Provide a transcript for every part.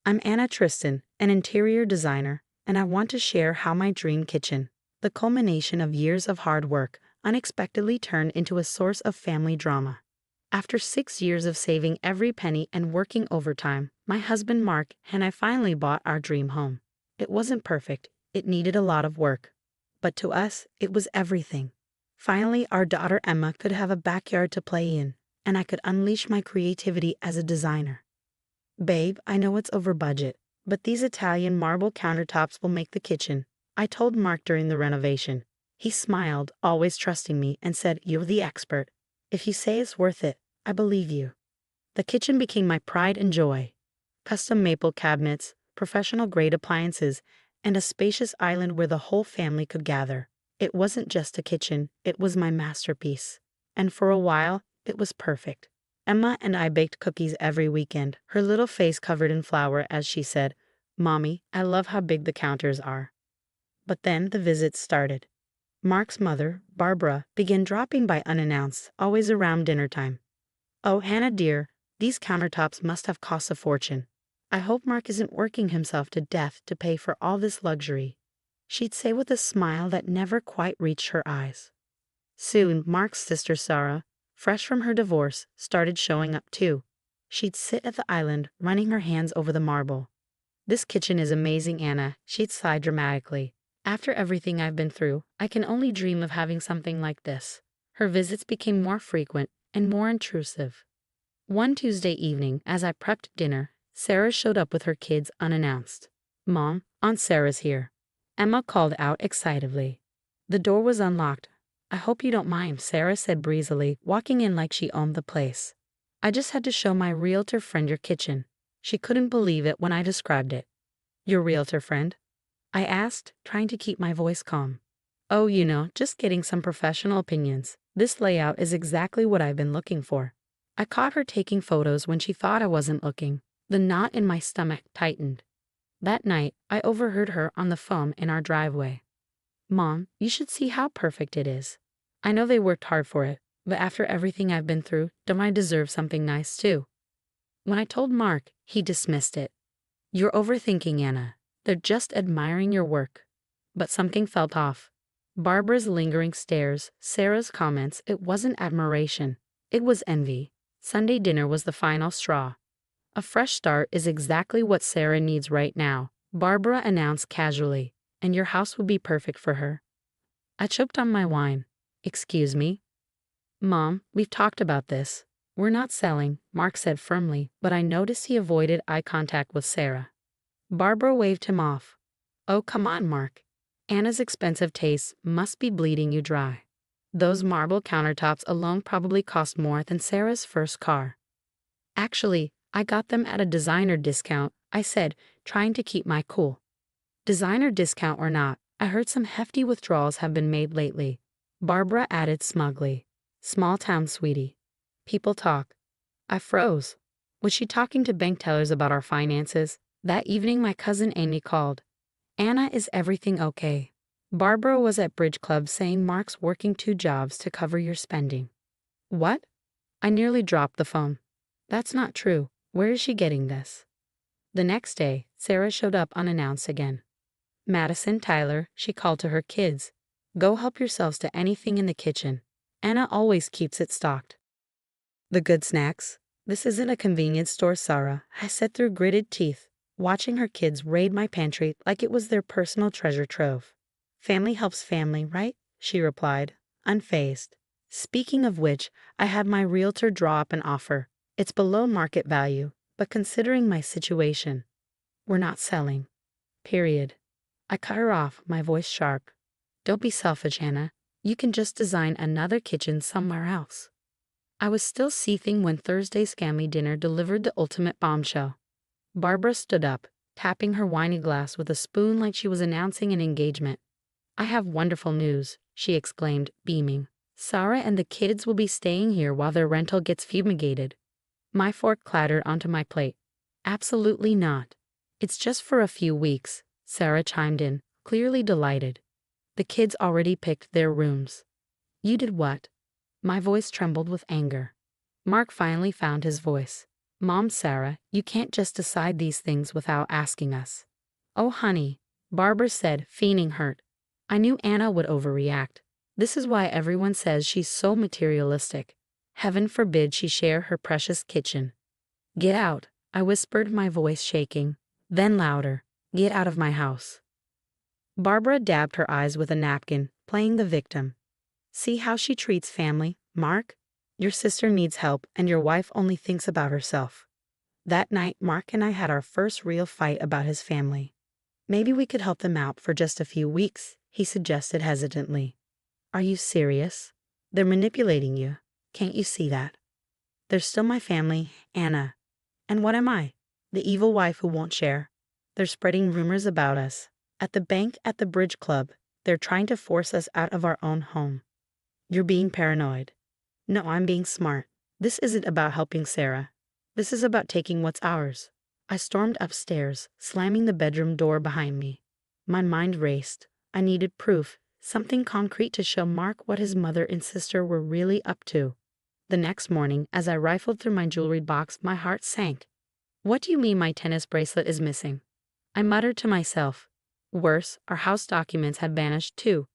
I'm Anna Tristan, an interior designer, and I want to share how my dream kitchen, the culmination of years of hard work, unexpectedly turned into a source of family drama. After 6 years of saving every penny and working overtime, my husband Mark and I finally bought our dream home. It wasn't perfect, it needed a lot of work. But to us, it was everything. Finally, our daughter Emma could have a backyard to play in, and I could unleash my creativity as a designer. Babe, I know it's over budget, but these Italian marble countertops will make the kitchen, I told Mark during the renovation. He smiled, always trusting me, and said, "You're the expert. If you say it's worth it, I believe you." The kitchen became my pride and joy. Custom maple cabinets, professional-grade appliances, and a spacious island where the whole family could gather. It wasn't just a kitchen, it was my masterpiece. And for a while, it was perfect. Emma and I baked cookies every weekend, her little face covered in flour as she said, "Mommy, I love how big the counters are." But then the visits started. Mark's mother, Barbara, began dropping by unannounced, always around dinner time. "Oh, Hannah dear, these countertops must have cost a fortune. I hope Mark isn't working himself to death to pay for all this luxury," she'd say with a smile that never quite reached her eyes. Soon, Mark's sister Sarah, fresh from her divorce, started showing up too. She'd sit at the island, running her hands over the marble. "This kitchen is amazing, Anna," she'd sigh dramatically. "After everything I've been through, I can only dream of having something like this." Her visits became more frequent and more intrusive. One Tuesday evening, as I prepped dinner, Sarah showed up with her kids unannounced. "Mom, Aunt Sarah's here," Emma called out excitedly. The door was unlocked. "I hope you don't mind," Sarah said breezily, walking in like she owned the place. "I just had to show my realtor friend your kitchen." She couldn't believe it when I described it. "Your realtor friend?" I asked, trying to keep my voice calm. "Oh, just getting some professional opinions. This layout is exactly what I've been looking for." I caught her taking photos when she thought I wasn't looking. The knot in my stomach tightened. That night, I overheard her on the phone in our driveway. "Mom, you should see how perfect it is. I know they worked hard for it, but after everything I've been through, don't I deserve something nice too?" When I told Mark, he dismissed it. "You're overthinking, Anna. They're just admiring your work." But something felt off. Barbara's lingering stares, Sarah's comments, it wasn't admiration. It was envy. Sunday dinner was the final straw. "A fresh start is exactly what Sarah needs right now," Barbara announced casually, "and your house would be perfect for her." I choked on my wine. "Excuse me?" "Mom, we've talked about this. We're not selling," Mark said firmly, but I noticed he avoided eye contact with Sarah. Barbara waved him off. "Oh, come on, Mark. Anna's expensive tastes must be bleeding you dry. Those marble countertops alone probably cost more than Sarah's first car." "Actually, I got them at a designer discount," I said, trying to keep my cool. "Designer discount or not, I heard some hefty withdrawals have been made lately," Barbara added smugly. "Small town, sweetie. People talk." I froze. Was she talking to bank tellers about our finances? That evening my cousin Amy called. "Anna, is everything okay? Barbara was at bridge club saying Mark's working 2 jobs to cover your spending." "What?" I nearly dropped the phone. "That's not true. Where is she getting this?" The next day, Sarah showed up unannounced again. "Madison, Tyler," she called to her kids. "Go help yourselves to anything in the kitchen. Anna always keeps it stocked." "The good snacks? This isn't a convenience store, Sarah," I said through gritted teeth, watching her kids raid my pantry like it was their personal treasure trove. "Family helps family, right?" she replied, unfazed. "Speaking of which, I had my realtor draw up an offer. It's below market value, but considering my situation, we're not selling. Period." I cut her off, my voice sharp. "Don't be selfish, Hannah. You can just design another kitchen somewhere else." I was still seething when Thursday's family dinner delivered the ultimate bombshell. Barbara stood up, tapping her wine glass with a spoon like she was announcing an engagement. "I have wonderful news," she exclaimed, beaming. "Sarah and the kids will be staying here while their rental gets fumigated." My fork clattered onto my plate. "Absolutely not. It's just for a few weeks," Sarah chimed in, clearly delighted. "The kids already picked their rooms." "You did what?" My voice trembled with anger. Mark finally found his voice. Mom, Sarah, you can't just decide these things without asking us. Oh, honey, Barbara said, feigning hurt. I knew Anna would overreact. This is why everyone says she's so materialistic. Heaven forbid she share her precious kitchen. Get out, I whispered, my voice shaking. Then louder, get out of my house. Barbara dabbed her eyes with a napkin, playing the victim. See how she treats family, Mark? Your sister needs help and your wife only thinks about herself. That night, Mark and I had our first real fight about his family. Maybe we could help them out for just a few weeks, he suggested hesitantly. Are you serious? They're manipulating you. Can't you see that? They're still my family, Anna. And what am I? The evil wife who won't share. They're spreading rumors about us. At the bank, at the bridge club, they're trying to force us out of our own home. You're being paranoid. No, I'm being smart. This isn't about helping Sarah. This is about taking what's ours. I stormed upstairs, slamming the bedroom door behind me. My mind raced. I needed proof, something concrete to show Mark what his mother and sister were really up to. The next morning, as I rifled through my jewelry box, my heart sank. What do you mean my tennis bracelet is missing? I muttered to myself. Worse, our house documents had vanished too.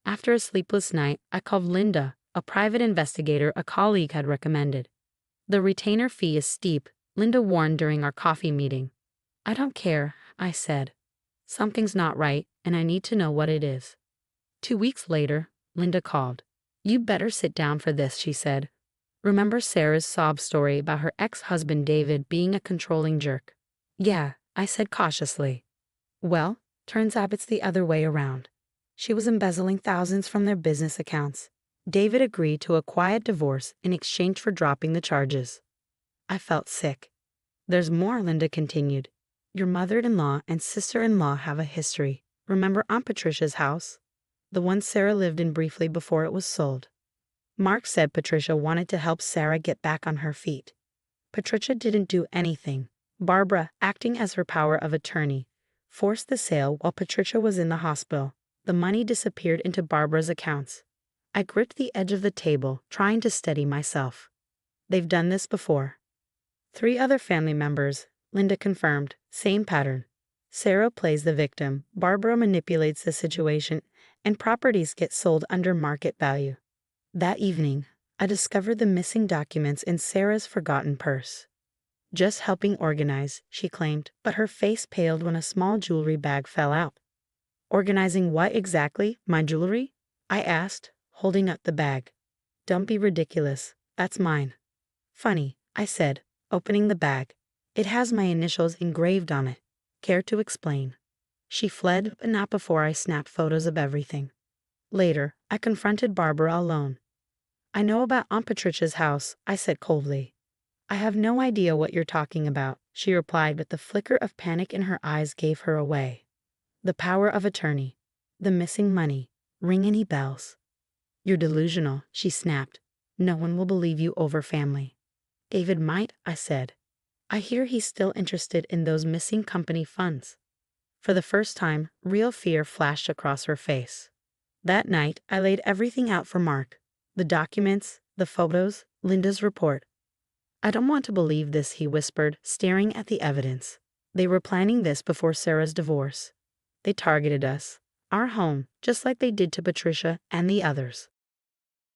After a sleepless night, I called Linda, a private investigator a colleague had recommended. The retainer fee is steep, Linda warned during our coffee meeting. I don't care, I said. Something's not right, and I need to know what it is. 2 weeks later, Linda called. You better sit down for this, she said. Remember Sarah's sob story about her ex-husband David being a controlling jerk? Yeah, I said cautiously. Well, turns out it's the other way around. She was embezzling thousands from their business accounts. David agreed to a quiet divorce in exchange for dropping the charges. I felt sick. There's more, Linda continued. Your mother-in-law and sister-in-law have a history. Remember Aunt Patricia's house? The one Sarah lived in briefly before it was sold. Mark said Patricia wanted to help Sarah get back on her feet. Patricia didn't do anything. Barbara, acting as her power of attorney, forced the sale while Patricia was in the hospital. The money disappeared into Barbara's accounts. I gripped the edge of the table, trying to steady myself. They've done this before. 3 other family members, Linda confirmed, same pattern. Sarah plays the victim, Barbara manipulates the situation, and properties get sold under market value. That evening, I discovered the missing documents in Sarah's forgotten purse. Just helping organize, she claimed, but her face paled when a small jewelry bag fell out. Organizing what exactly? My jewelry? I asked, holding up the bag. Don't be ridiculous. That's mine. Funny, I said, opening the bag. It has my initials engraved on it. Care to explain? She fled, but not before I snapped photos of everything. Later, I confronted Barbara alone. I know about Aunt Patricia's house, I said coldly. I have no idea what you're talking about, she replied, but the flicker of panic in her eyes gave her away. The power of attorney. The missing money. Ring any bells? You're delusional, she snapped. No one will believe you over family. David might, I said. I hear he's still interested in those missing company funds. For the first time, real fear flashed across her face. That night, I laid everything out for Mark. The documents, the photos, Linda's report. I don't want to believe this, he whispered, staring at the evidence. They were planning this before Sarah's divorce. They targeted us, our home, just like they did to Patricia and the others.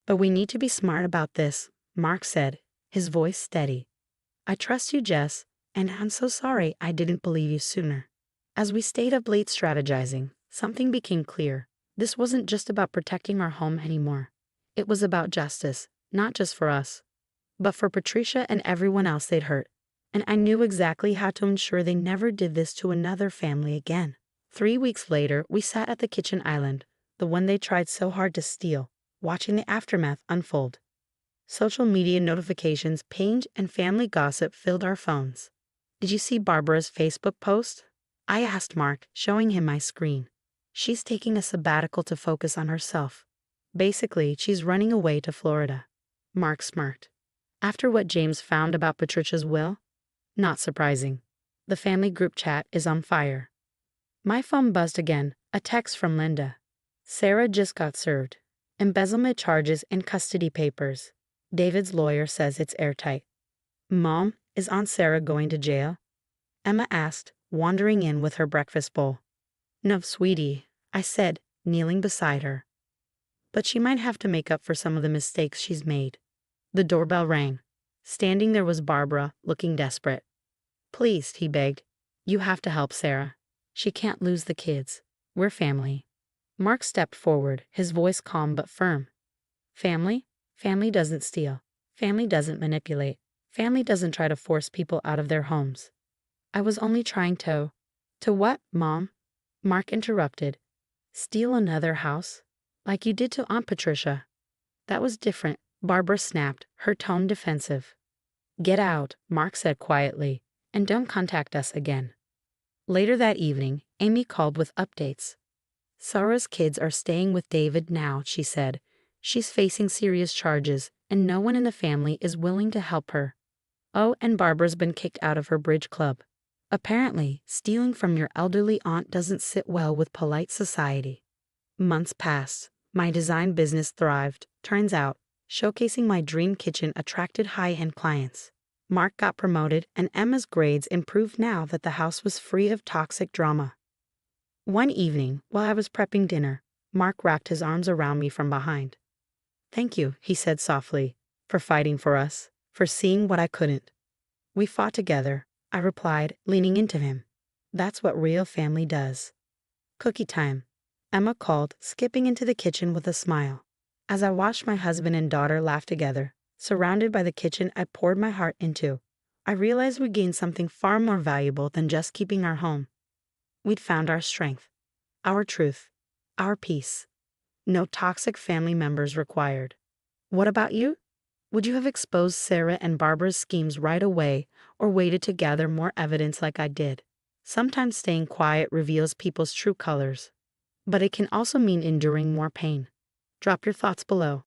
But we need to be smart about this, Mark said, his voice steady. I trust you, Jess, and I'm so sorry I didn't believe you sooner. As we stayed up late strategizing, something became clear. This wasn't just about protecting our home anymore. It was about justice, not just for us, but for Patricia and everyone else they'd hurt. And I knew exactly how to ensure they never did this to another family again. 3 weeks later, we sat at the kitchen island, the one they tried so hard to steal, watching the aftermath unfold. Social media notifications pinged and family gossip filled our phones. Did you see Barbara's Facebook post? I asked Mark, showing him my screen. She's taking a sabbatical to focus on herself. Basically, she's running away to Florida. Mark smirked. After what James found about Patricia's will? Not surprising. The family group chat is on fire. My phone buzzed again, a text from Linda. Sarah just got served. Embezzlement charges and custody papers. David's lawyer says it's airtight. Mom, Is Aunt Sarah going to jail? Emma asked, wandering in with her breakfast bowl. No, sweetie, I said, kneeling beside her. But she might have to make up for some of the mistakes she's made. The doorbell rang. Standing there was Barbara, looking desperate. Please, he begged. You have to help Sarah. She can't lose the kids. We're family. Mark stepped forward, his voice calm but firm. Family? Family doesn't steal. Family doesn't manipulate. Family doesn't try to force people out of their homes. I was only trying to... To what, Mom? Mark interrupted. Steal another house? Like you did to Aunt Patricia. That was different, Barbara snapped, her tone defensive. Get out, Mark said quietly, and don't contact us again. Later that evening, Amy called with updates. Sarah's kids are staying with David now, she said. She's facing serious charges, and no one in the family is willing to help her. Oh, and Barbara's been kicked out of her bridge club. Apparently, stealing from your elderly aunt doesn't sit well with polite society. Months passed. My design business thrived. Turns out, showcasing my dream kitchen attracted high-end clients. Mark got promoted, and Emma's grades improved now that the house was free of toxic drama. One evening, while I was prepping dinner, Mark wrapped his arms around me from behind. Thank you, he said softly, for fighting for us, for seeing what I couldn't. We fought together, I replied, leaning into him. That's what real family does. Cookie time, Emma called, skipping into the kitchen with a smile. As I watched my husband and daughter laugh together, surrounded by the kitchen I poured my heart into, I realized we gained something far more valuable than just keeping our home. We'd found our strength, our truth, our peace. No toxic family members required. What about you? Would you have exposed Sarah and Barbara's schemes right away or waited to gather more evidence like I did? Sometimes staying quiet reveals people's true colors, but it can also mean enduring more pain. Drop your thoughts below.